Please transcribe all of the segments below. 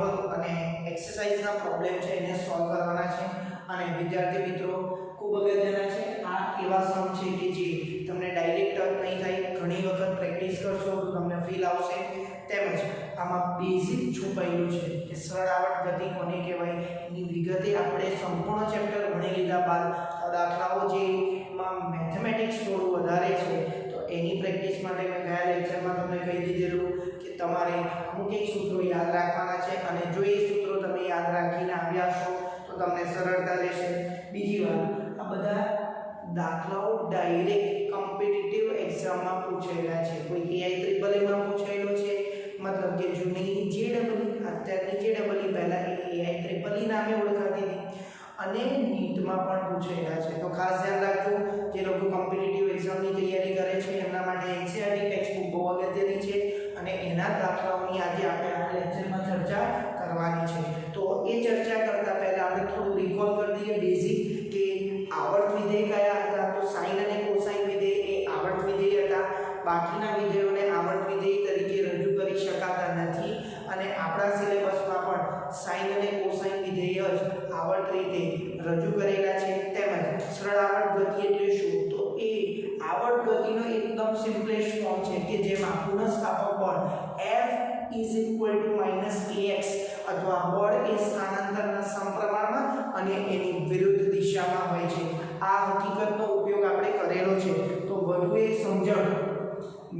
Example અને એક્સરસાઇઝના problem છે એને સોલ્વ કરવાના છે અને વિદ્યાર્થી મિત્રો ખૂબ અગત્યના છે આ એવા સમ છે કે જે તમને ડાયરેક્ટ ટચ નહીં થાય ઘણી વખત પ્રેક્ટિસ કરશો તો તમને ફીલ આવશે તેમજ આમાં બેઝિક છુપાયેલું છે કે સરળ આવર્ત ગતિ કોને કહેવાય એની વિગતે આપણે સંપૂર્ણ ચેપ્ટર ભણી લીધા બાદ દાખલાઓ જેમાં મેથેમેટિક્સ થોડું વધારે છે તો એની પ્રેક્ટિસ માટે મેં ગયા લેક્ચરમાં તમને કહી દીધેલું કે તમારે અમુક એક સૂત્રો યાદ રાખવાના છે અને જો એ સૂત્રો તમે યાદ રાખીને આવ્યા છો તો તમને સરળતા રહેશે બીજી વાત આ બધા દાખલાઓ ડાયરેક્ટ કોમ્પિટિટિવ એક્ઝામમાં પૂછાયેલા છે કોઈ AI ટ્રિપલ માં પૂછાયેલો છે मतलब કે જૂની JEE અત્યારની JEE પહેલા AI ટ્રિપલ નામે ઓળખાતી હતી અને નીટમાં પણ પૂછાયેલા છે તો ખાસ ધ્યાન રાખજો જે લોકો કોમ્પિટિટિવ એક્ઝામની તૈયારી કરે છે એમના માટે NCERT ટેક્સ્ટબુક બહુ અગત્યની છે અને એના દાખલાઓની આજે આપણે આ લેક્ચરમાં ચર્ચા કરવાની છે તો એ ચર્ચા કરતા પહેલા આપણે થોડું રિકોલ કરી દઈએ બેઝિક કે આવર્ત વિધેય કયા હતા તો સાઇન અને કોસાઇન વિધેય એ આવર્ત વિધેય હતા બાકીના વિધેયોને આવર્ત વિધેય તરીકે રજૂ કરી શકાતા નથી અને આપણા સિલેબસમાં પણ સાઇન અને કોસાઇન વિધેય જ આવર્ત રીતે રજૂ કરેલા છે તેમજ સરળ આવર્ત ગતિ એટલે શું તો એ આવર્ત ગતિનો એકદમ સિમ્પલેસ્ટ ફોર્મ છે કે જેમાં પુનઃસ્થાપક બળ F -ax અથવા બળ એ સ્થાનાંતરના સમપ્રમાણમાં અને એની વિરુદ્ધ દિશામાં હોય છે આ હકીકતનો ઉપયોગ આપણે કરેલો છે તો વધુ એક સમજણ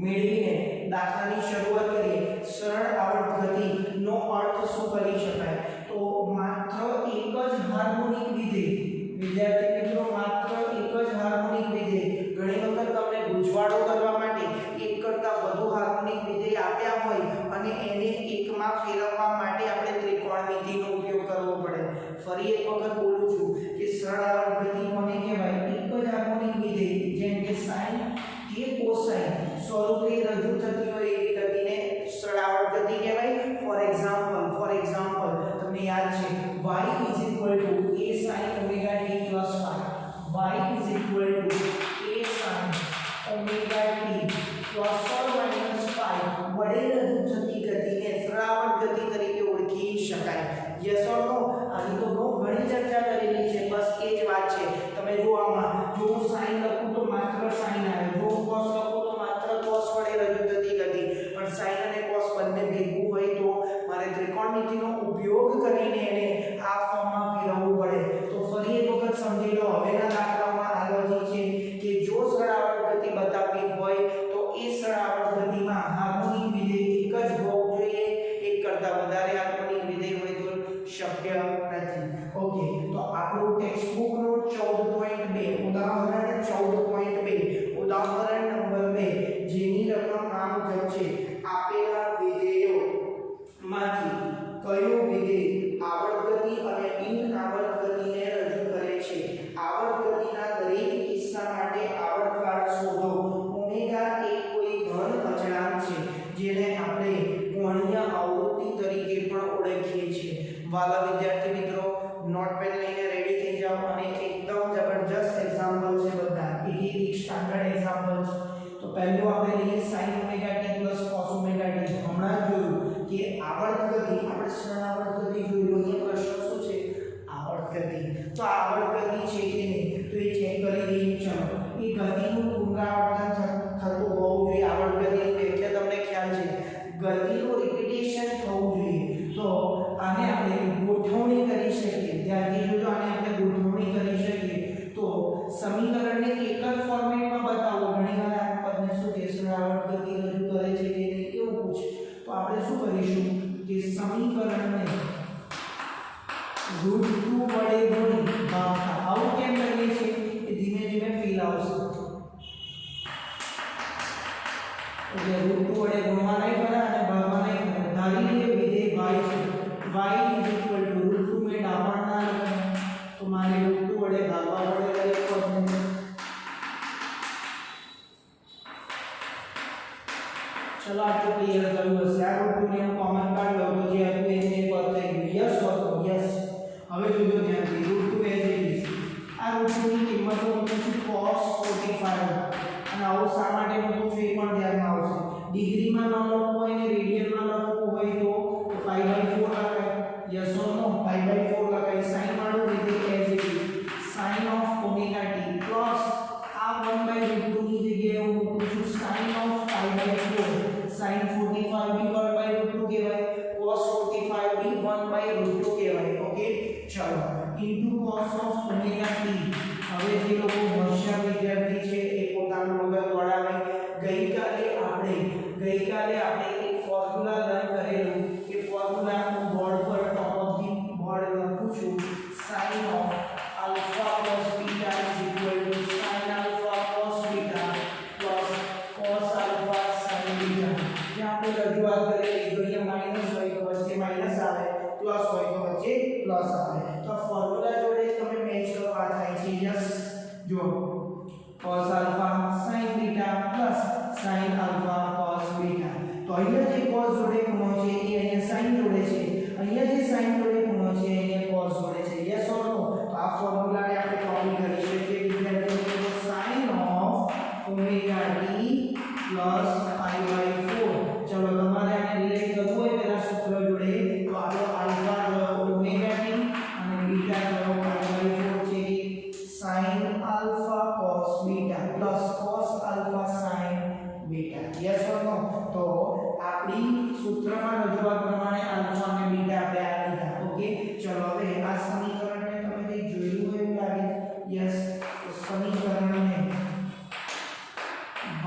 મેળવીને દાખલાની શરૂઆત કરીએ સરળ આવર્ત ગતિનો અર્થ શું કરી શકાય તો માત્ર એક જ હાર્મોનિક વિધેય વિદ્યાર્થી મિત્રો માત્ર એક જ હાર્મોનિક વિધેય ઘણી વખત તમને ગુંચવાડો કરવા માટે એક કરતાં વધુ હાર્મોનિક વિધેય આપ્યા હોય અને એને એકમાં ફેરવવા માટે આપણે ત્રિકોણમિતિનો ઉપયોગ કરવો પડે ફરી એક વખત બોલું છું કે સરળ આવર્ત ગતિ કોને કહેવાય એક જ હાર્મોનિક વિધેય જેમ કે સાઇન કે કોસાઇન સ્વરૂપે રજૂ થતી હોય એવી ગતિને સરળ આવર્ત ગતિ કહેવાય ફોર એક્ઝામ્પલ તમને યાદ છે y a sin ωt y a sin ωt + વડે રજૂ થતી ગતિને સરળ આવર્ત ગતિ તરીકે ઓળખી શકાય યસ ઓર નો આની તો બહુ ઘણી ચર્ચા કરેલી છે બસ એ જ વાત છે તમે જો આમાં જો હું sin લખું તો માત્ર sin આવે જો હું cos લખું તો માત્ર cos વડે રજૂ થતી ગતિ પણ sin અને cos બંને ભેગું હોય તો મારે ત્રિકોણમિતિનો ઉપયોગ કરીને એને આ ફોર્મમાં ફેરવવું પડે તો ફરી એક વખત સમજી લો હવેના દાખલામાં આ લોજિક છે કે જો સરળ આવર્ત ગતિ બતાવવી હોય તો એ સરળ આવર્ત ગતિમાં હાર્મોનિક વિધેય એક જ હોવું જોઈએ એક કરતાં વધારે હાર્મોનિક વિધેય હોય તો શક્ય નથી ઓકે તો આપણું ટેક્સ્ટ બુક નોટ 14.2 ઉદાહરણ 14.2 ઉદાહરણ નંબર 2 જેની રકમ આ મુજબ છે આપેલા વિધેયો માંથી કયું વિધેય આવર્ત ગતિ અને બિન આવર્ત ગતિને રજૂ કરે છે આવર્ત ગતિના દરેક કિસ્સા માટે આવર્તકાળ શોધો ઓમેગા એ કોઈ ધન અચળાંક છે જેને આપણે કોણીય આવૃત્તિ તરીકે પણ ઓળખીએ છીએ વાલા વિદ્યાર્થી મિત્રો નોટપેડ લઈને રેડી થઈ જાઓ અને એકદમ જબરજસ્ત એક્ઝામ્પલ છે બધા એક સ્ટાન્ડર્ડ એક્ઝામ્પલ છે તો પહેલું આપણે લઈએ sin ωt + cos ωt હમણાં જોયું કે આવર્ત ગતિ આપણે સરળ આવર્ત ગતિ જોયું એ પ્રશ્ન શું છે આવર્ત ગતિ તો આવર્ત ગતિ છે કે નહીં તો એ ચેક કરી દઈએ ચલો એ ગતિનું પુનરાવર્તન થતું હોવું જોઈએ આવર્ત ગતિ એટલે તમને ખ્યાલ છે ગતિનું રિપીટેશન થવું જોઈએ તો આને આપણે ગોઠવણી કરી શકીએ ધ્યાનથી જોજો આને આપણે ગોઠવણી કરી શકીએ તો સમીકરણને એક જ ફોર્મેટમાં બતાવો ઘણીવાર આ પદને શું કે સરળ આવર્ત ગતિ રજૂ કરે છે કે એવું પૂછે તો આપણે શું કરીશું કે સમીકરણને √2 વડે ગુણી ભાગતા આવું કેમ કરીએ છીએ કે ધીમે ધીમે ફીલ આવશે એટલે √2 વડે ગુણવા નહીં પડે અને ભાગવા નહીં પડે ધારી લઈએ વિધેય y છે y √2 મેં ડાબણ ના લખે તો મારે √2 વડે ભાગવા પડે દરેક પદને ચલો આટલું ક્લિયર કર્યું હશે આ √2 ને હું કોમન કાઢ લઉં તો જે હતું એને પદ થઈ ગયું યસ હતો યસ હવે જોજો ધ્યાનથી √2 એઝ ઇટ ઇઝ આ √2 ની કિંમત હું મૂકું છું cos 45 અને આવું શા માટે મૂકું છું એ પણ ધ્યાનમાં આવશે ડિગ્રીમાં ન લખવું હોય ને રેડિયનમાં લખવું હોય તો 5/4 લખાય sin 45 भी 1/√2 કહેવાય, cos 45 भी 1/√2 કહેવાય. ઓકે, ચલો into cos of omega t. હવે જે લોકો હોશિયાર વિદ્યાર્થી છે એ પોતાનું મગજ દોડાવે. ગઈકાલે આપણે એક ફોર્મ્યુલા લર્ન કરેલું, એ ફોર્મ્યુલા હું બોર્ડ પર ટોપ ઓફ ધી બોર્ડ લખું છું. sin of alpha plus beta is equal to sin alpha cos beta plus cos alpha sin beta. यहाँ पे रजूआत करेली तो ये माइनस હોય તો વચ્ચે માइनस આવે, પ્લસ હોય તો વચ્ચે પ્લસ આવે. તો ફોર્મ્યુલા જોડે તમે મેચ કરવા થાય છે. યસ, જો cos alpha sin beta plus sin alpha cos beta. તો અહીંયા જે cos જોડે ખૂણો છે એ અહીંયા sin જોડે છે, અહીંયા જે sin જોડે ખૂણો છે અહીંયા cos જોડે છે. Yes or no? તો આ ફોર્મ્યુલાને આપણે કોપી કરી શકીએ વિદ્યાર્થીઓ. sin of omega t plus pi/4. ચલો તમારે આને રિલેટ કરવું હોય પેલા સૂત્ર જોડે તો આનો આલ્ફા omega t અને બીટા pi/4 છે. sin alpha cos beta plus cos alpha sin beta. Yes or no? તો આપણી સૂત્રમાં રજૂઆત પ્રમાણે આલ્ફા અને બીટા આપણે આ લીધા. ઓકે, ચલો હવે આ સમીકરણને તમે કંઈ જોયું હોય એવું લાગે? યસ, તો સમીકરણ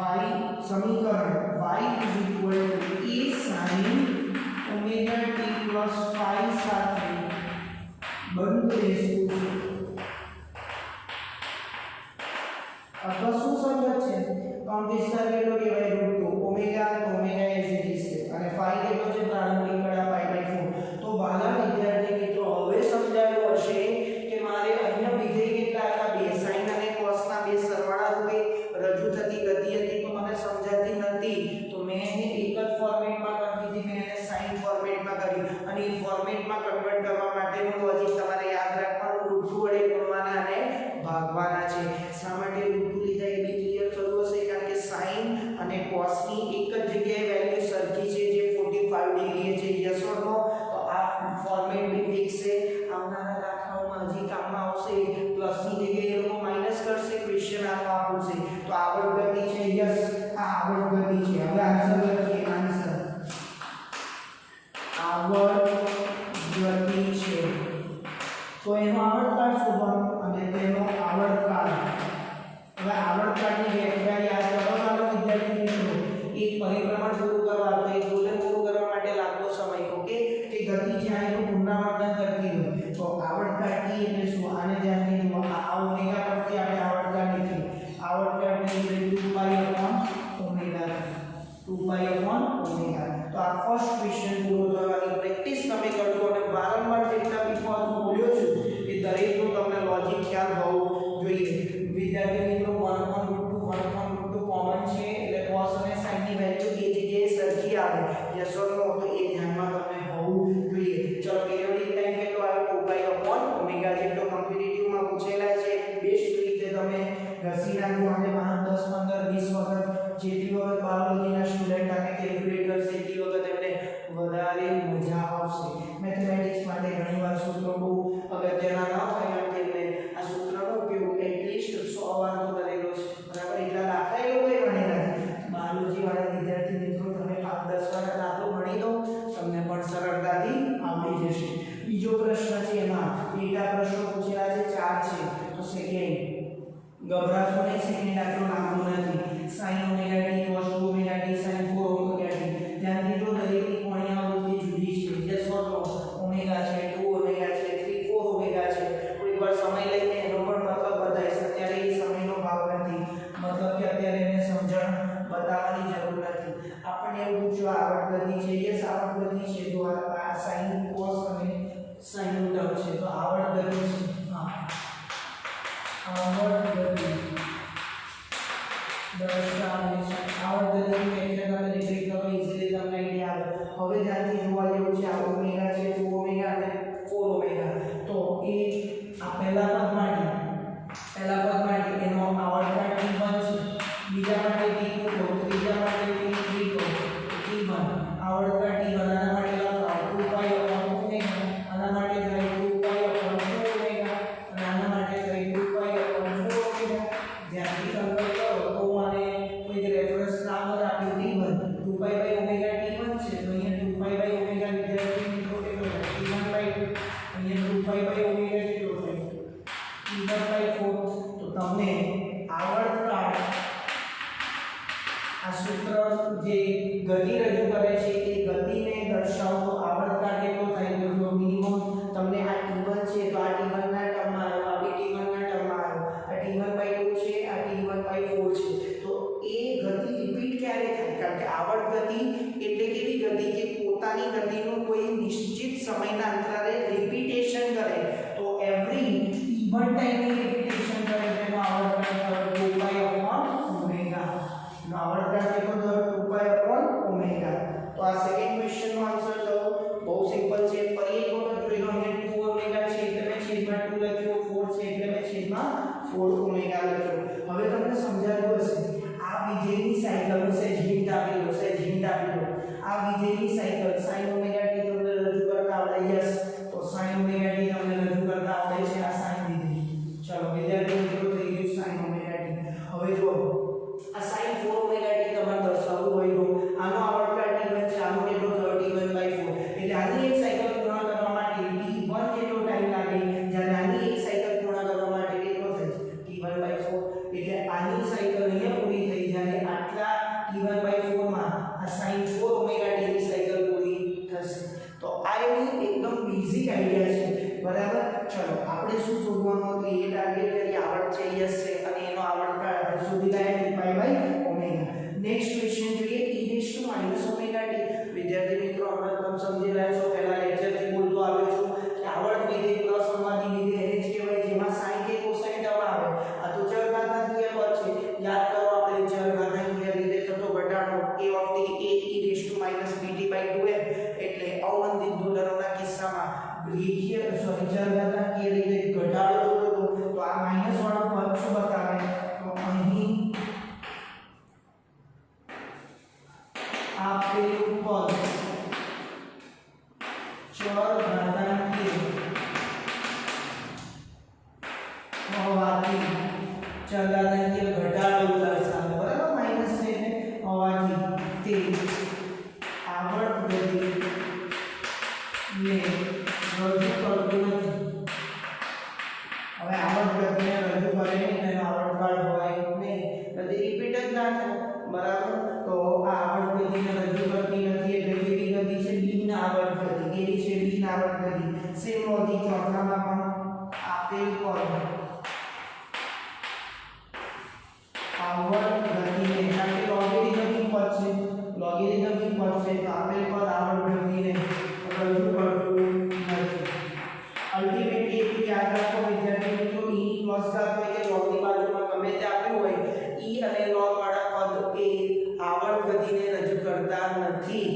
y is equal to a sin omega t plus phi સાથે બંધ રહેશું. અથવા શું સંગત છે? કાઉન્ટેસ્ટર કેટલો કહેવાય? √2. ઓમેગા તો ઓમેગા એઝ ઇટ ઇઝ છે અને phi કેટલો છે? પ્રારંભિક કડા pi/4. તો વાલા વિદ્યાર્થી મિત્રો હવે સમજાયું હશે કે મારે અહીંયા વિધેય કેટલા હતા? બે. sin અને cos ના બે સરવાળા રૂપે રજૂ થતી ગતિ હતી તો મને સમજાતી નથી, તો મેં એને એક જ ફોર્મેટમાં કરી દીધી. મેં એને sin ફોર્મેટમાં કરી અને એ ફોર્મેટમાં કન્વર્ટ કરવા માટેનું લોજિક તમારે યાદ રાખવાનું. √2 વડે ગુણવાના અને ભાગવાના છે. શા માટે √2 લીધા એ બી ક્લિયર થયું હશે, કારણ કે sin અને cos ની એક જ જગ્યાએ વેલ્યુ સરખી છે જે 45 ડિગ્રી છે. Yes or no? તો આ ફોર્મેટ બી ફિક્સ છે. આવનારા દાખલાઓમાં હજી કામમાં આવશે. પ્લસ ની જગ્યાએ એ લોકો માઈનસ કરશે, ક્વેશ્ચન આનો આવશે. તો આવર્ત ગતિ છે. યસ, આ આવર્ત ગતિ છે. હવે આન્સર લખીએ. આન્સર આવર્ત ગતિ છે. તો એનો આવર્તકાળ શોધવાનો અને તેનો આવર્તકાળ. હવે આવર્તકાળની વ્યાખ્યા યાદ કરો ચાલો વિદ્યાર્થી મિત્રો. એક પરિભ્રમણ પૂરું કરવા તો એક દોલન પૂરું કરવા માટે લાગતો સમય. ઓકે, તે ગતિ જ્યાં એનું પુનરાવર્તન કરતી હોય તો આવર્તકાળ t એટલે શું? આને ધ્યાનથી જુઓ. આ ઓમેગા પરથી આપણે આવર્તકાળ લીધું. આવર્તકાળની વેલ્યુ 2π/omega. તો આ ફર્સ્ટ ક્વેશ્ચન પૂરો કરવાની પ્રેક્ટિસ તમે કરજો અને વારંવાર જેટલા બી ફોર્મ બોલ્યો છું એ દરેકનો તમને લોજિક ખ્યાલ હોવો જોઈએ. વિદ્યાર્થી મિત્રો 1/√2 કોમન છે એટલે cos અને sin ની વેલ્યુ એ જગ્યાએ સરખી આવે. Yes or no? તો એ ધ્યાનમાં તમને હોવું જોઈએ. ચલો પીરિયોડિક ટાઈમ કેટલો આવ્યો? 2π/omega જેટલો કોમ્પિટિટિવમાં પૂછેલા છે. બેસ્ટ રીતે તમે ઘસી નાખો અને 5 10 15 20 વખત જેટલી વખત બાયોલોજીના સ્ટુડન્ટ આને કેલ્ક્યુલેટ કરશે એટલી વખત એમને વધારે મજા આવશે. મેથેમેટિક્સ માટે ઘણીવાર સૂત્રો બહુ અગત્યના ન હોય કારણ કે એમને આ સૂત્રનો ઉપયોગ એટલીસ્ટ 100 વાર તો કરેલો છે. બરાબર, એટલા દાખલા એ લોકોએ ગણેલા છે. બાયોલોજી વાળા વિદ્યાર્થી મિત્રો તમે 5 10 વાર દાખલો ગણી દો, તમને પણ સરળતાથી આવડી જશે. બીજો પ્રશ્ન છે, એમાં પેટા પ્રશ્નો પૂછેલા છે, 4 છે. તો સેકન્ડ ગભરાશો નહીં, સેકન્ડ દાખલો લાંબો નથી. sin omega t cos omega t sin 4 omega t. ધ્યાનથી તો દરેકની કોણીય આવૃત્તિ જુદી છે. Yes or no? ઓમેગા છે, 2 ઓમેગા છે, 3 4 ઓમેગા છે. કોઈ વાર સમય લઈને એનો પણ મતલબ બતાવીશ. અત્યારે એ સમયનો ભાગ નથી, મતલબ કે અત્યારે એને સમજણ બતાવવાની જરૂર નથી. આપણને એવું પૂછ્યું આવર્ત ગતિ છે. યસ, આવર્ત ગતિ છે. તો આ sin cos અને sin નું ટર્મ છે તો આવર્ત ગતિ છે. હા, આવર્ત ગતિ દર્શાવે છે. આવર્ત ગતિની વ્યાખ્યા તમે રિપીટ કરો ઇઝીલી તમને આઈડિયા આવે. હવે ધ્યાનથી જોવા જેવું છે. આ ઓમેગા છે, 2 ઓમેગા અને 4 ઓમેગા. તો એ આ પહેલા પદ માટે એનો આવર્તકાળ t1 છે, બીજા માટે t2 કહો, ત્રીજા માટે t3 કહો, t1 આવર્તકાળ t1. આના માટે લખાવો 2π/omega, આના માટે થાય 2π/4 omega અને આના માટે થાય 2π/4 omega. ધ્યાનથી કન્વર્ટ કરો તો મને કોઈ રેફરન્સ નામ જ આપ્યું t1 2π/omega પોતાની ગતિનું કોઈ નિશ્ચિત સમયના અંતરાલે રિપીટેશન કરે તો એવરી ઇવન ટાઈમની રિપીટેશન કરે તેનો આવર્તકાળ 2π ઓમેગા નો આવર્તકાળ કેટલો થયો 2π ઓમેગા તો આ સેકન્ડ ક્વેશ્ચન નો આન્સર થયો બહુ સિમ્પલ છે ફરી એક વખત જોઈ લો અહીંયા 2 ઓમેગા છે એટલે મેં છેદમાં 2 લખ્યો 4 છે એટલે મેં છેદમાં 4 ઓમેગા લખ્યો હવે તમને સમજાયું હશે આ વિધેયની સાયકલ છે હિન્ટ આપી લો આ વિધેયની સાયકલ sin ઓમેગા t તમને રજૂ કરતા આવડે યસ તો sin ઓમેગા t તમને રજૂ કરતા આવડે છે આ sin વિધેય ચલો વિદ્યાર્થી મિત્રો થઈ ગયું sin ઓમેગા t હવે જો આ sin 4 ઓમેગા t તમારે દર્શાવવું હોય તો આનો આવર્તકાળ t1 છે આનો કેટલો થયો t1/4 એટલે આની એક સાયકલ પૂર્ણ કરવા માટે t1 કેટલો ટાઈમ લાગે જ્યારે આની એક સાયકલ પૂર્ણ કરવા માટે કેટલો થશે t1/4 એટલે આની સાયકલ અહીંયા પૂરી થઈ જ્યારે આટલા t1/4 માં આ sin 4 ઓમેગા t ની સાયકલ પૂરી થશે તો આ એની એકદમ બેઝિક આઈડિયા છે બરાબર ચલો આપણે શું શોધવાનું હતું એ ટાર્ગેટ કરી આવર્ત છે યસ છે અને એનો આવર્તકાળ આપણે શોધી લાયા 2π ઓમેગા નેક્સ્ટ ક્વેશ્ચન જોઈએ e ઓમેગા t વિદ્યાર્થી મિત્રો આપણે તમે સમજી રહ્યા છો પહેલા લેક્ચરથી બોલતો આવ્યો છું કે આવર્ત વિધેય પ્લસ સમાધિ વિધેય એને જ કહેવાય જેમાં sin કે cosine ટર્મ આવે આ તો ચરઘાતાંકીય પદ છે યાદ કરો આપણે ચરઘાતાંકીય રીતે થતો ઘટાડો a of t a e raised to minus bt/2m એટલે અવમંદિત દોલનોના કિસ્સામાં રેખીય ચરઘાતાંકીય રીતે ઘટાડો થતો તો આ માઈનસ વાળો પદ શું બતાવે તો અહીં આપેલું પદ ચરઘાતાંકીય હોવાથી ચરઘાતાંકીય ઘટાડો દર્શાવે બરાબર માઈનસ છે એટલે હોવાથી તે આવર્ત ગતિ ને રજૂ કરતું નથી હવે આવર્ત ગતિને રજૂ કરે તેનો આવર્તકાળ હોય નહીં ગતિ રિપીટ જ ના થાય બરાબર તો આ આવર્ત ગતિને રજૂ કરતી નથી એટલે કેવી ગતિ છે બિન આવર્ત ગતિ કેવી છે બિન આવર્ત ગતિ સેમ લોજિક ચોથામાં પણ આપેલ પદ આવર્ત ગતિને કારણ કે લોગેરિધમિક પદ છે તો આપેલ પદ આવર્ત ગતિને રજૂ કરતું નથી અલ્ટિમેટલી એક યાદ રાખો વિદ્યાર્થી મિત્રો e ની પ્લસ ઘાત હોય કે log ની બાજુમાં ગમે તે આપ્યું હોય e અને log વાળા પદ એ આવર્ત ગતિને રજૂ કરતા નથી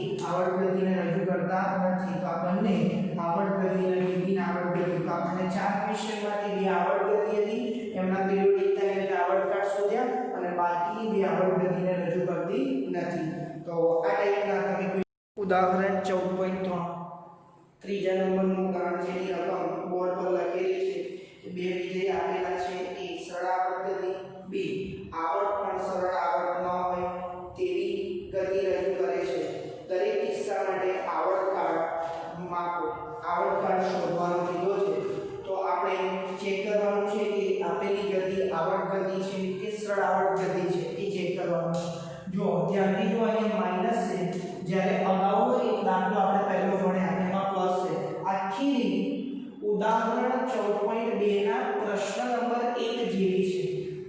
તો આ બંને આવર્ત ગતિ અને બિન આવર્ત ગતિ તો આપણને ચાર ક્વેશ્ચનમાંથી બે આવર્ત ગતિ હતી એમના પિરિયોડિકતા એટલે આવર્તકાળ શોધ્યા અને બાકીની બે આવર્ત ગતિને રજૂ કરતી નથી તો આ ટાઈપના તમે ઉદાહરણ 14.3 ત્રીજા નંબરનું ઉદાહરણ છે એની રકમ બોર્ડ પર લખેલી છે કે બે વિધેય આપેલા છે એ સરળ આવર્ત ગતિ બે આવર્ત પણ સરળ આવર્ત ન હોય તેવી ગતિ રજૂ કરે છે દરેક કિસ્સા માટે આવર્તકાળ માપો આવર્તકાળ શોધવાનો કીધો છે તો આપણે ચેક કરવાનું છે કે આપેલી ગતિ આવર્ત ગતિ છે કે સરળ આવર્ત ગતિ છે એ ચેક કરવાનું છે જો ધ્યાનથી જો અહીંયા માઈનસ છે જ્યારે અગાઉનો એક દાખલો આપણે પહેલો ભણ્યા એમાં પ્લસ છે આખી ઉદાહરણ 14.2 ના પ્રશ્ન નંબર 1 જેવી છે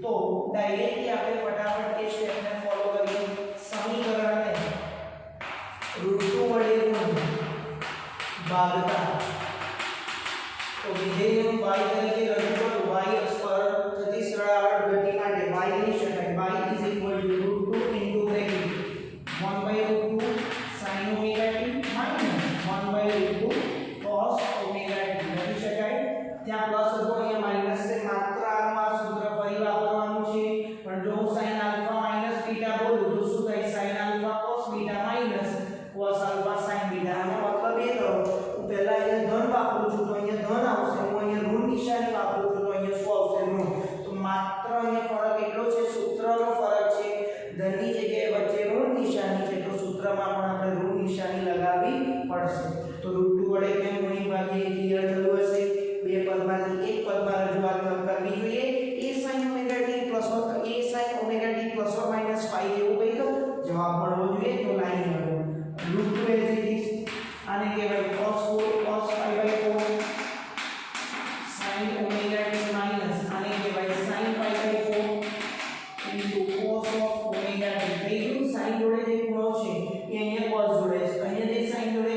તો ડાયરેક્ટલી આપણે ફટાફટ એ સ્ટેપને ફોલો કરીએ સમીકરણને √2 વડે ભાગતા તો વિધેયનું y તરીકે રજૂ કરો y અક્ષ પર થતી સરળ આવર્ત ગતિ માટે y લઈ શકાય y √2 into bracket 1/√2 sin omega t minus 1/√2 cos omega t લખી શકાય ત્યાં પ્લસ હતો અહીંયા માઈનસ છે માત્ર આનું આ સૂત્ર ફરી વાપરવાનું છે પણ જો sin આલ્ફા માઈનસ બીટા બોલું તો શું થાય sin alpha cos beta minus cos alpha sin beta આનો મતલબ એ થયો હું પહેલા અહીંયા ધન વાપરું છું તો અહીંયા ધન આવશે હું અહીંયા ઋણ નિશાની વાપરું છું તો અહીંયા શું આવશે ઋણ તો માત્ર અહીંયા ફરક એટલો છે સૂત્રનો ફરક છે ધનની જગ્યાએ વચ્ચે ઋણ નિશાની છે તો સૂત્રમાં પણ આપણે ઋણ નિશાની લગાવવી પડશે તો √2 વડે કેમ ગુણી ભાગીએ ક્લિયર થયું હશે બે પદમાંથી એક પદમાં રજૂઆત કરવી જોઈએ a sin omega t plus or a sin omega t plus or minus 5 એવું કંઈક જવાબ મળવો જોઈએ તો લાઈન લખો √2 as it is આને કહેવાય cos 4 cos 5/4 sin omega t minus આને કહેવાય sin 5/4 into cos of omega t થઈ ગયું sin જોડે જે ખૂણો છે એ અહીંયા cos જોડે છે અહીંયા જે sin જોડે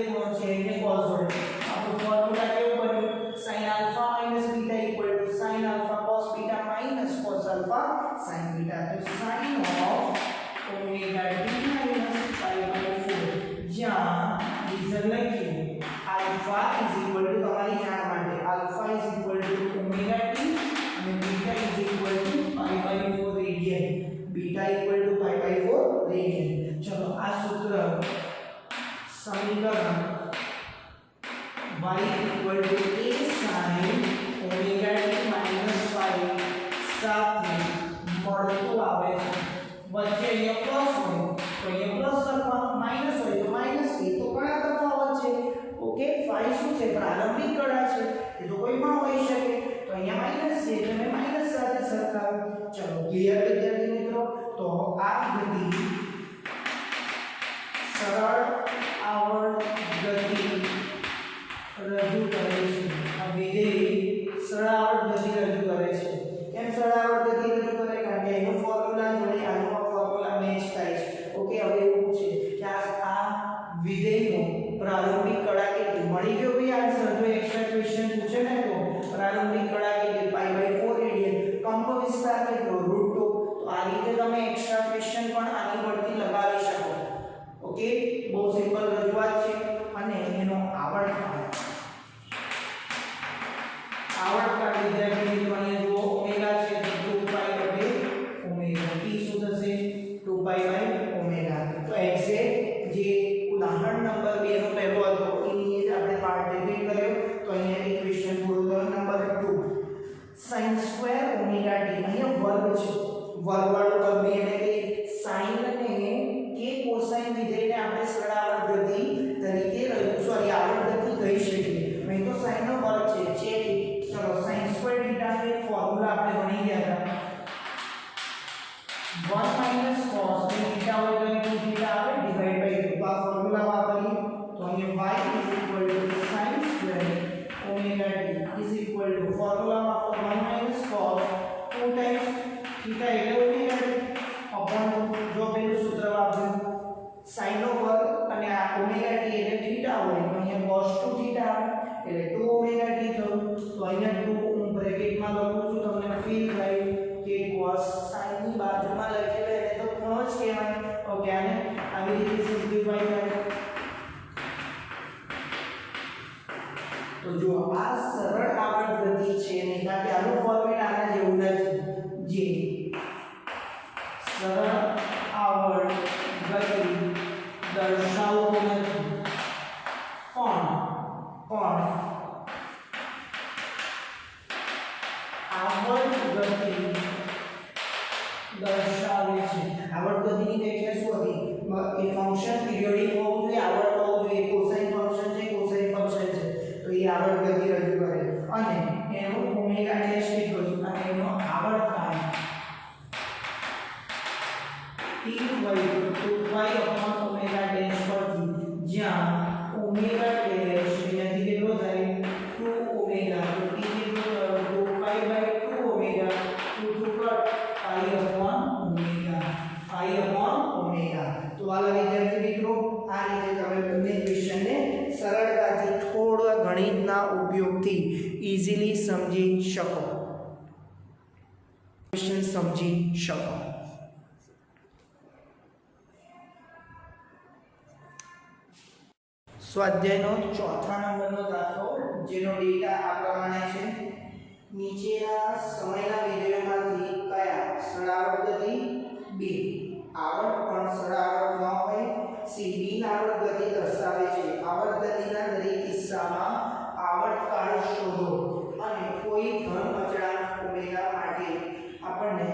સમીકરણ y equal to a sin omega t minus phi સાથે મળતું આવે છે. વચ્ચે અહીંયા પ્લસ હોય તો અહીંયા પ્લસ લખવાનું, માઈનસ હોય તો માઈનસ, એ તો કણા તફાવત છે. ઓકે, phi શું છે? પ્રારંભિક કળા છે, એ તો કોઈ પણ હોઈ શકે. તો અહીંયા માઈનસ છે એટલે મેં માઈનસ સાથે સરખાવ્યું. ચલો ક્લિયર વિદ્યાર્થી મિત્રો? તો આ ગતિ સરળ આવર્ત ગતિ રજૂ કરે છે. આ વિધેય સરળ આવર્ત ગતિ રજૂ કરે છે. કેમ સરળ આવર્ત ગતિ રજૂ કરે? કારણ કે એનો ફોર્મ્યુલા જોડે આનો ફોર્મ્યુલા મેચ થાય છે. ઓકે, હવે એવું છે કે આ વિધેયનો પ્રારંભિક કળા કેટલી મળી ગયો ભાઈ આન્સર. જો એક્સ્ટ્રા ક્વેશ્ચન પૂછે ને તો પ્રારંભિક કળા કેટલી? π/4 રેડિયન. કંપ વિસ્તાર કેટલો? √2. તો આ રીતે તમે એક્સ્ટ્રા ક્વેશ્ચન પણ આની પરથી લગાવી શકો. ઓકે, બહુ સિમ્પલ રજૂઆત છે. અને એનો આવર્તકાળ વિદ્યાર્થી મિત્રો અહીંયા જુઓ ઓમેગા છે તો 2π/ω. t શું થશે? 2π/ω. તો એક્ઝેક્ટ જે ઉદાહરણ નંબર 2 નો પહેલો હતો એની જ આપણે પાર્ટ રિપીટ કર્યો. તો અહીંયા ઇક્વેશન પૂરો number 2 sin square omega t અહીંયા વર્ગ છે. વર્ગવાળો પદ એટલે કે sin અને કે કોસાઇન વિધેયને આપણે સરળ આવર્ત ગતિ તરીકે આવર્ત ગતિ કહી શકીએ. અહીં તો sin નો વર્ગ છે. ચલો sin સ્ક્વેર થીટા નો એક ફોર્મ્યુલા આપણે ભણી ગયા હતા. 1 cos થીટા હોય તો 2 થીટા આવે ડિવાઇડ બાય 2. આ ફોર્મ્યુલા વાપરીએ તો અહીંયા y sin square omega t formula માં 1 cos 2 times થીટા એટલે ઓમેગા t અપોન જો પેલું સૂત્ર વાપર્યું sin નો વર્ગ અને આ ઓમેગા t એટલે થીટા હોય તો અહીંયા cos 2 થીટા આવે એટલે 2 ઓમેગા t થયું. તો અહીંયા 2 હું બ્રેકેટમાં લખું છું, તમને ફીલ થાય કે cos sin ની બાજુમાં લખેલું એને તો ખૂણો જ કહેવાય. ઓકે, આને આવી રીતે સિમ્પ્લિફાઈ થાય. તો જો આ સરળ આવર્ત ગતિ છે ને કારણ કે આનું ફોર્મ્યુલા આના જેવું નથી. જે સરળ આવર્ત ગતિ દર્શાવતું નથી પણ આવર્ત ગતિ દર્શાવે છે. આવર્ત ગતિની વ્યાખ્યા શું હતી? એ ફંક્શન પિરિયોડિક હોવું જોઈએ, આવર્ત હોવું જોઈએ. કોસાઇન ફંક્શન છે, કોસાઇન ફંક્શન છે તો એ આવર્ત ગતિ રજૂ કરે અને એનો ઓમેગા ડેશ કેટલો છે અને એનો આવર્તકાળ t = 2π/ω ડેશ પરથી જ્યાં ઓમેગા ડેશ અહીંયાથી કેટલો થાય 2ω તો t કેટલો 2π/2ω 2 to cut π/ω. તો વાલા વિદ્યાર્થી મિત્રો આ રીતે તમે બંને ક્વેશ્ચનને સરળતાથી થોડા ગણિતના ઉપયોગથી ઈઝીલી સમજી શકો. ક્વેશ્ચન સમજી શકો. સ્વાધ્યાયનો ચોથા નંબરનો દાખલો જેનો ડેટા આ પ્રમાણે છે. નીચેના સમયના વિધેયોમાંથી કયા સરળ આવર્ત ગતિ 2 આવર્ત પણ સરળ આવર્ત ન હોય c બિન આવર્ત ગતિ દર્શાવે છે. આવર્ત ગતિના દરેક કિસ્સામાં આવર્તકાળ શોધો અને કોઈ ધન અચળાંક ઓમેગા માટે આપણને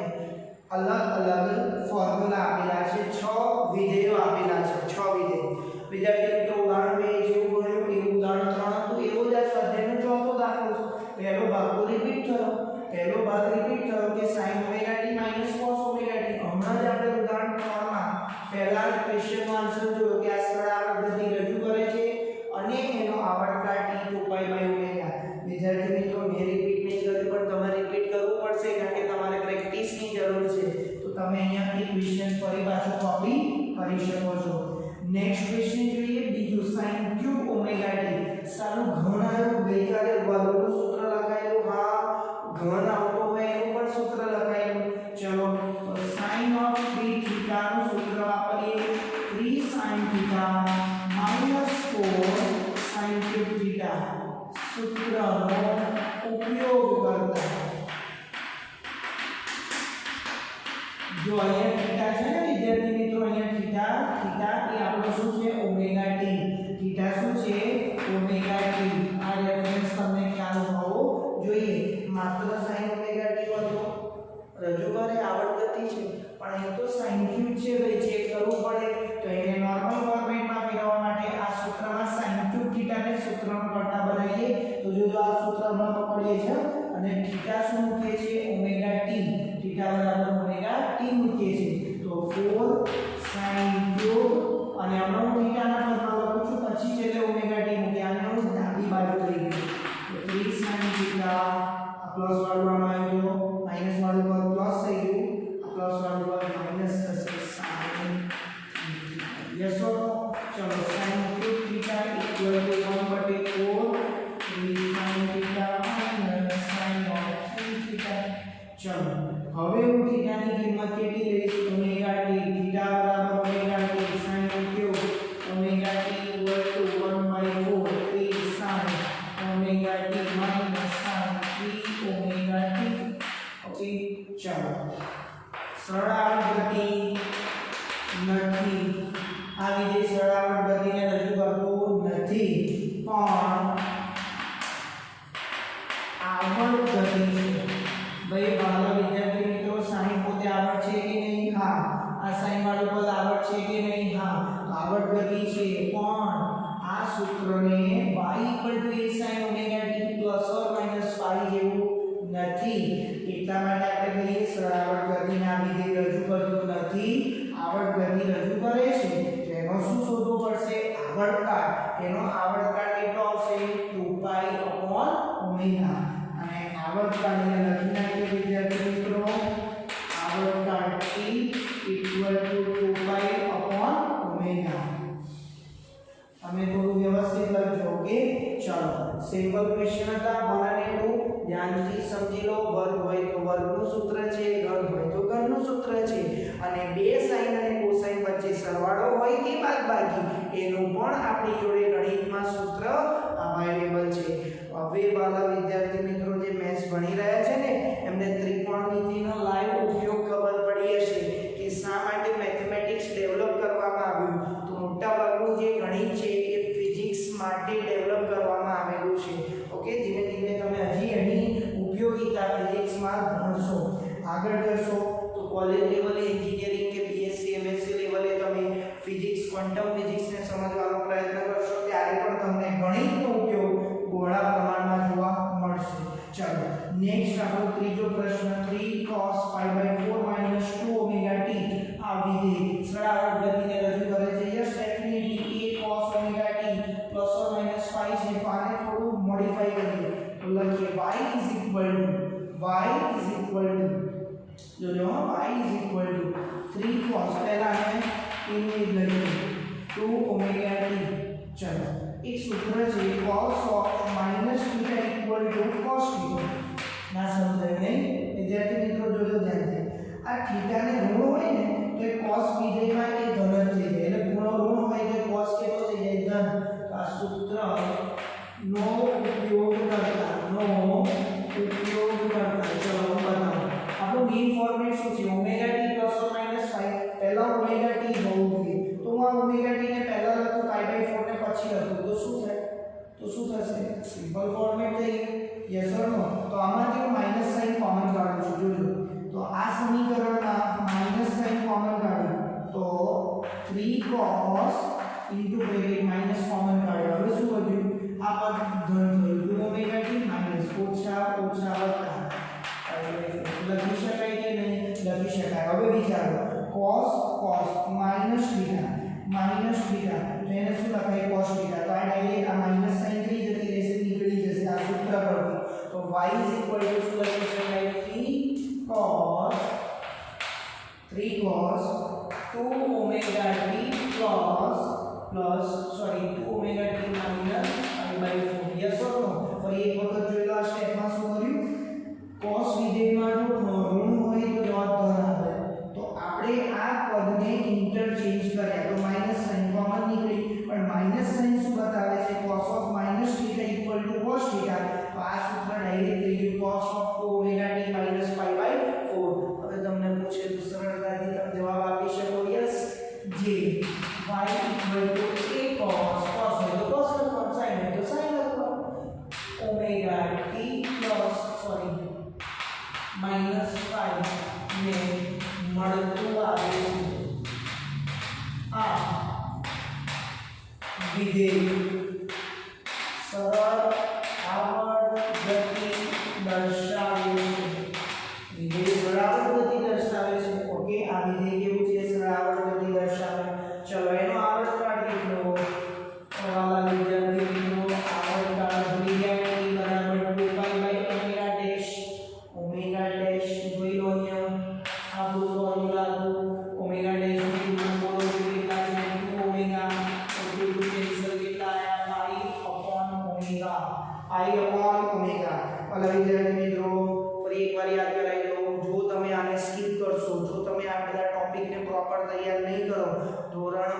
અલગ અલગ ફોર્મ્યુલા આપેલા છે. 6 વિધેયો આપેલા છે. 6 વિધેયો. વિદ્યાર્થી મિત્રો ઉદાહરણ 2 જેવું ભણ્યું એવું ઉદાહરણ 3 હતું એવું જ આ સ્વાધ્યાયનો ચોથો દાખલો છે. પહેલો ભાગ તો રિપીટ થયો કે sin omega t minus cos omega t. હમણાં જ આપણે ઉદાહરણ 3 માં પહેલા ક્વેશ્ચનનો આન્સર જોયો કે આ સરળ આવર્ત ગતિ રજૂ કરે છે અને એનો આવર્તકાળ t 2π/ω. વિદ્યાર્થી મિત્રો મેં રિપીટ નહીં કર્યું પણ તમારે રિપીટ કરવું પડશે કારણ કે તમારે પ્રેક્ટિસની જરૂર છે. તો તમે અહીંયા એક ક્વેશ્ચન ફરી પાછો કોપી કરી શકો છો. નેક્સ્ટ ક્વેશ્ચન જોઈએ બીજું sin ક્યુબ ઓમેગા t. સારું ઘન આવ્યું ગઈકાલે વર્ગનું સૂત્ર લખાયેલું. હા ઘન આવતો હોય એનું પણ સૂત્ર લખાયેલું. ચલો sin of 3 થીટા નું સૂત્ર વાપરીએ 3 sin theta minus 4 sin cube theta. સૂત્રનો ઉપયોગ કરતા જો અહીંયા થીટા છે ને વિદ્યાર્થી મિત્રો અહીંયા થીટા એ આપણો શું છે ઓમેગા t જો આ સૂત્ર હમણાં પકડીએ છે અને થીટા શું મૂકીએ છીએ ઓમેગા ટી થીટા બરાબર ઓમેગા ટી મૂકીએ છીએ તો 4 sin ક્યુબ અને હમણાં હું થીટાના પદમાં લખું છું પછી છેલ્લે ઓમેગા ટી મૂકી આને હું ડાબી બાજુ કરી દઉં તો 3 sin થીટા આ પ્લસ વાળું આમાં આવી ગયો માઈનસ વાળું પદ પ્લસ થઈ ગયું આ પ્લસ વાળું પદ માઈનસ થશે sin યસ ઓર નો ચલો sin cube theta equal to 1/4 3 sin theta minus sin of 3 theta ચલો હવે હું થીટાની કિંમત કેટલી લઈશ ઓમેગા ટી થીટા બરાબર omega T sin cube omega T equal to 1/4 3 sin omega T minus sin 3 omega T okay ચલો સરળ આવર્ત ગતિ નથી આ વિધેય સરળ આવર્ત ગતિને રજૂ કરતું નથી પણ આવર્ત ગતિ છે ભાઈ ભાલો વિદ્યાર્થી મિત્રો સાઈન પોતે આવર્ત છે કે નહીં હા આ સાઈન વાળું પદ આવર્ત છે કે નહીં હા તો આવર્ત ગતિ છે પણ આ સૂત્રને y = a sin omega t ± y જેવું નથી એટલા માટે આપણે કહીએ સરળ આવર્ત ગતિને આ વિધેય રજૂ કરતું નથી આવર્ત ગતિ રજૂ કરે છે તેનો શું શોધવું પડશે આવર્તકાળ એનો આવર્તકાળ કેટલો આવશે 2π / ઓમેગા અને આવર્તકાળને લખી નાખીએ વિદ્યાર્થી મિત્રો આવર્તકાળ t = 2π / ઓમેગા અમે થોડું વ્યવસ્થિત લખજો ઓકે ચલો સિમ્પલ ક્વેશ્ચન હતા 1 અને 2 ધ્યાનથી સમજી લો વર્ગ હોય તો વર્ગનું સૂત્ર છે ઘન હોય તો ઘનનું સૂત્ર છે અને બે સાઈન અને કોસાઈન વચ્ચે સરવાળો હોય કે બાદબાકી એનું પણ આપણી જોડે ગણિતમાં સૂત્ર અવેલેબલ છે હવે વાલા વિદ્યાર્થી મિત્રો જે મેથ્સ ભણી રહ્યા છે ને એમને ત્રિકોણમિતિનો લાઈવ ઉપયોગ ખબર પડી હશે કે શા માટે મેથેમેટિક્સ ડેવલપ કરવામાં આવ્યું તો મોટાભાગનું જે ગણિત છે એ ફિઝિક્સ માટે ડેવલપ કરવામાં આવેલું છે ઓકે ધીમે ધીમે તમે હજી એની ઉપયોગિતા ફિઝિક્સમાં ભણશો આગળ જશો તો કોલેજ લેવલે એન્જિનિયરિંગ કે બીએસસી એમએસસી લેવલે તમે ફિઝિક્સ ક્વોન્ટમ ફિઝિક્સને સમજવાનો પ્રયત્ન કરશો ત્યારે પણ તમને ગણિતનો ઉપયોગ બહોળા પ્રમાણમાં જોવા મળશે ચાલો નેક્સ્ટ આપણો ત્રીજો પ્રશ્ન 3 cos π/4 - 2 ઓમેગા t આ વિધેય સરળ આવર્ત ગતિને રજૂ કરે છે yes definitely a cos omega t ± π છે તો આને થોડું મોડિફાઈ કરીએ તો લખીએ y = 3 cos પહેલા અમે ઇન્વર્સ લઈએ 2 ઓમેગા t ચલો એક સૂત્ર છે cos of -θ = cos θ ના સમજાય નહીં વિદ્યાર્થી મિત્રો જોજો ધ્યાનથી આ થીટાને ઋણ હોય ને તો એ cos વિધેયમાં એ ધન થઈ જાય એટલે ગુણો ઋણ હોય તો cos કેટલો થઈ જાય ધન તો આ સૂત્રનો ઉપયોગ કરતા ચલો હું બતાવું આપણું મેઇન ફોર્મેટ શું છે ઓમેગા t ± π પહેલા ઓમેગા t હોવું જોઈએ તો હું આ ઓમેગા t ને પહેલા લખું π/4 ને પછી લખું તો શું થશે સિમ્પલ ફોર્મેટ થઈ ગયું યસ ઓર નો તો આમાંથી હું માઈનસ સાઇન કોમન કાઢું છું જોજો તો આ સમીકરણમાં માઈનસ સાઇન કોમન કાઢ્યું તો 3 cos માઈનસ કોમન કાઢ્યું હવે શું વધ્યું આ પદ ધન થયું 2 ઓમેગા t માઈનસ ઓછા વત્તા લખી શકાય કે નહીં લખી શકાય હવે વિચારો cos માઈનસ થીટા તો એને શું લખાય cos થીટા તો આ ડાયરેક્ટ આ માઈનસ સાઇન થઈ જતી રહેશે નીકળી જશે આ સૂત્ર પરથી તો y = શું લખી શકાય 3 cos 2 omega t + 2 omega t π/4 yes or no ફરી એક વખત જોઈ લો આ સ્ટેપમાં શું કર્યું cos વિધેયમાં જો ઋણ હોય તો જવાબ ધન આવે તો આપણે આ પદને ઇન્ટરચેન્જ કર્યા તો માઈનસ સાઇન કોમન નીકળી પણ માઈનસ સાઇન શું બતાવે છે cos of -θ = cos θ તો આ સૂત્ર ડાયરેક્ટ થઈ ગયું cos of 2 ઓમેગા t - π/4 હવે તમને પૂછે તો સરળતાથી તમે જવાબ આપી શકો યસ જે y = a cos હોય તો cos લખવાનું sin હોય તો sin લખવાનું ઓમેગા t -π ને મળતું આવે છે આ વિધેય સરળ આવર્ત ગતિ દર્શાવે છે. વિધેય સરળાવર્ત ગતિ દર્શાવે છે. ઓકે, આ વિધેય કેવું છે? સરળાવર્ત ગતિ દર્શાવે. ચલો એનો આવર્તકાળ કેટલો? વાલા વિદ્યાર્થી મિત્રો, આવર્તકાળ ભૂલી ગયા કે બરાબર 2π/ઓમેગા ડેશ. ઓમેગા ડેશ જોઈ લો અહીંયા. આપણું ફોર્મ્યુલા હતું ઓમેગા ડેશ નું બોલો કેટલા છે? 2 ઓમેગા. તો 2 કેન્સલ કેટલા આયા? π/ઓમેગા. π/ઓમેગા. વાલા વિદ્યાર્થી મિત્રો, ફરી એકવાર યાદ કરાવી દઉં. જો તમે આને સ્કીપ કરશો, જો તમે આ બધા ટોપિકને પ્રોપર તૈયાર નહીં કરો, ધોરણ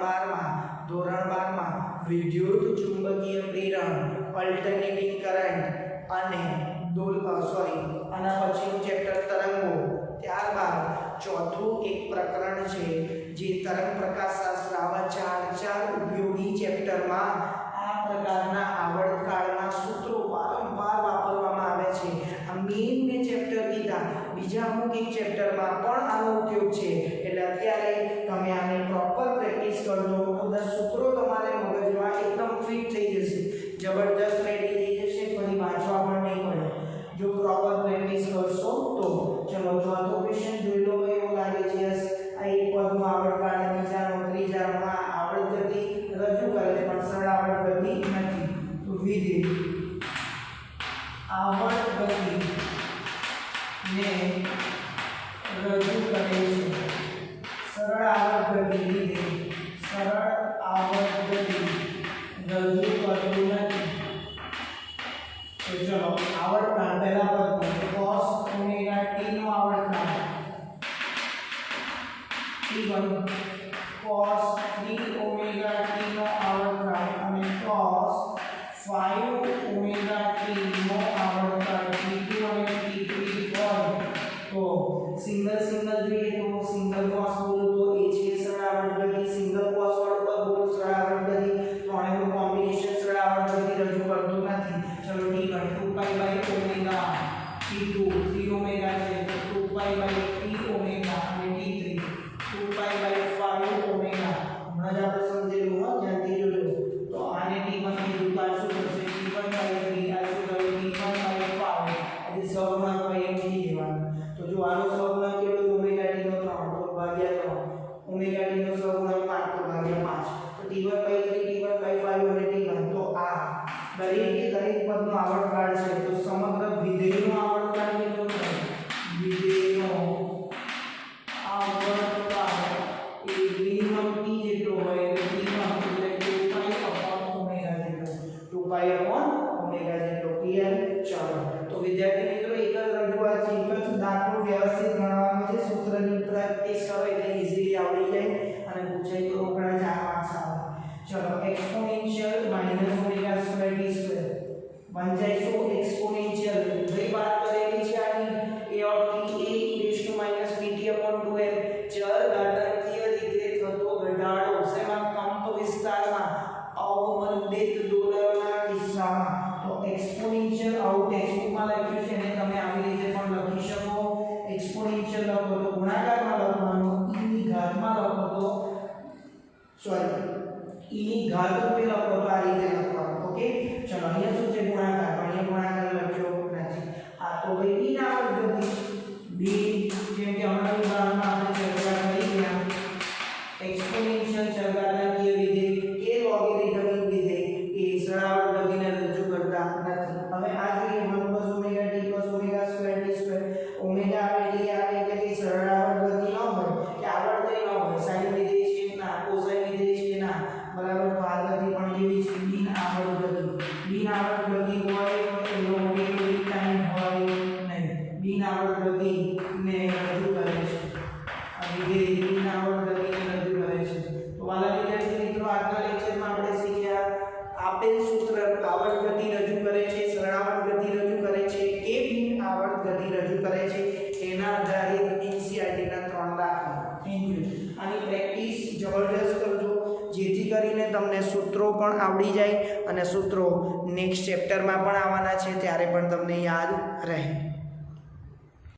12 માં વિદ્યુત ચુંબકીય પ્રેરણ, અલ્ટરનેટિંગ કરંટ અને આના પછીનું ચેપ્ટર તરંગો, ત્યારબાદ ચોથું એક પ્રકરણ છે જે તરંગ પ્રકાશશાસ્ત્ર. આવા 4 ઉપયોગી ચેપ્ટરમાં આ પ્રકારના આવર્તકાળના સૂત્રો વારંવાર વાપરવામાં આવે છે. આ મેઇન બે ચેપ્ટર કીધા, બીજા અમુક એક ચેપ્ટરમાં પણ આનો ઉપયોગ છે. એટલે અત્યારે તમે આને પ્રોપર પ્રેક્ટિસ કરજો, બધા સૂત્રો તમારે મગજમાં એકદમ ફિટ થઈ જશે, જબરદસ્ત રેડી થઈ જશે, ફરી વાંચવા પણ નહીં પડે જો પ્રોપર પ્રેક્ટિસ કરશો તો. ચલો ચોથો ક્વેશ્ચન જોઈ લો. એવો લાગે છે આ એક પદનું આવર્તકાળ, બીજાનો ત્રીજામાં આવર્ત ગતિ રજૂ કરે છે પણ સરળ આવર્ત ગતિ નથી. તો વિધેય આવર્ત ગતિ ને રજૂ કરે છે, સરળ આવર્ત ગતિ. વિધેય સરળ આવર્ત ગતિ રજૂ કરતું નથી. તો ચલો આવર્તકાળ પહેલા પદ cos ઓમેગા t નો આવર્તકાળ t1, cos 3 ઓમેગા t નો આવર્તકાળ અને cos 5 ઓમેગા t નો આવર્તકાળ t2 અને t3 હોય તો સિંગલ જોઈએ તો સિંગલ cos બોલો તો એ છે સરળ આવર્ત ગતિ. સિંગલ cos વાળો પદ બોલો સરળ આવર્ત ગતિ. ત્રણેયનું કોમ્બિનેશન સરળ આવર્ત ગતિ રજૂ કરતું નથી. ચલો t1 2π/ઓમેગા, t2 3 ઓમેગા છે તો 2π/3 ઓમેગા અને t3 2π/5 ઓમેગા. હમણાં જ આપણે સમજેલું હો, ધ્યાનથી જોજો. તો આને t1 કીધું તો આ શું થશે? t1/3 આ શું થયું? t1/5. એટલે સહગુણક ભાઈ એમ થઈ જવાનું. તો જો આનો સહગુણક કેટલો? ઓમેગા t નો 3 તો ભાગ્યા 3. ઓમેગા t નો સહગુણક 5 તો ભાગ્યા 5. તો t1/3 t1/5 અને t1. તો આ દરેક પદનો આવર્તકાળ છે. તો સમગ્ર વિધેયનો આવર્તકાળ કેટલો છે? વિધેયનો આવર્તકાળ એ મિનિમમ t જેટલો હોય એટલે t1 એટલે 2π/ઓમેગા જેટલો. 2π/ઓમેગા જેટલો. ક્લિયર? ચાલો તો વિદ્યાર્થી મિત્રો, એક જ રજૂઆત છે, એક જ દાખલો વ્યવસ્થિત ગણવાનો છે. સૂત્રની પ્રેક્ટિસ કરો એટલે ઈઝીલી આવડી જાય અને પૂછાય તો રોકડા 4 માર્ક્સ આવે. ચલો એક્સપોનેન્શિયલ -ઓમેગા² વંચાઈશું. એક્સપોનેન્શિયલ કઈ વાત કરેલી છે આની? a of t a e−pt/2m ચર ઘાતાંકીય રીતે થતો ઘટાડો. શેમાં? કંપ વિસ્તારમાં અવમંદિત દોલનના કિસ્સામાં. તો એક્સપોનેન્શિયલ આઉટ ટેક્સ્ટબુકમાં લખ્યું છે ને તમે આવી રીતે પણ લખી શકો. એક્સપોનેન્શિયલ લખો તો ગુણાકારમાં લખવાનું, e ની ઘાતમાં લખો તો e ની ઘાત રૂપે લખો તો આ રીતે લખવાનું. ઓકે, ચલો અહીંયા શું છે? ગુણાકાર. પણ અહીંયા ગુણાકાર લખ્યો નથી. આ તો ભાઈ b ના આવર્ત ગતિ. b જેમ કે હમણાં ઉદાહરણમાં આપણે ચર્ચા કરી ગયા, એક્સપોનેન્શિયલ ચરઘાતાંકીય વિધેય કે લોગેરિથમિક વિધેય એ સરળ આવર્ત ગતિને રજૂ કરતા નથી. હવે આ જોઈએ 1 + omega t + omega square t². Omega આવે એટલે કે સરળ આવર્ત ગતિ ન હોય કે આવર્ત ન હોય. સાઈન વિધેય છે ના, કોસાઇન વિધેય છે ના, બરાબર. તો આ ગતિ પણ કેવી છે? બિન આવર્ત ગતિ. બિન આવર્ત ગતિ હોય તો લોગેરિથમિક ટાઈમ હોય નહીં. બિન આવર્ત ગતિ ને રજૂ કરે છે. આ વિધેય બિન આવર્ત ગતિને રજૂ કરે છે. તો વાલા વિદ્યાર્થી મિત્રો, આજના લેક્ચરમાં આપણે શીખ્યા આપેલ સૂત્ર આવર્ત ગતિ રજૂ કરે છે, સરળ આવર્ત ગતિ રજૂ કરે છે કે બિન આવર્ત ગતિ રજૂ કરે છે, એના આધારે NCERT ના 3 દાખલા. Thank you. આની પ્રેક્ટિસ જબરદસ્ત કરજો જેથી કરીને તમને સૂત્રો પણ આવડી જાય અને સૂત્રો નેક્સ્ટ ચેપ્ટરમાં પણ આવવાના છે ત્યારે પણ તમને યાદ રહે.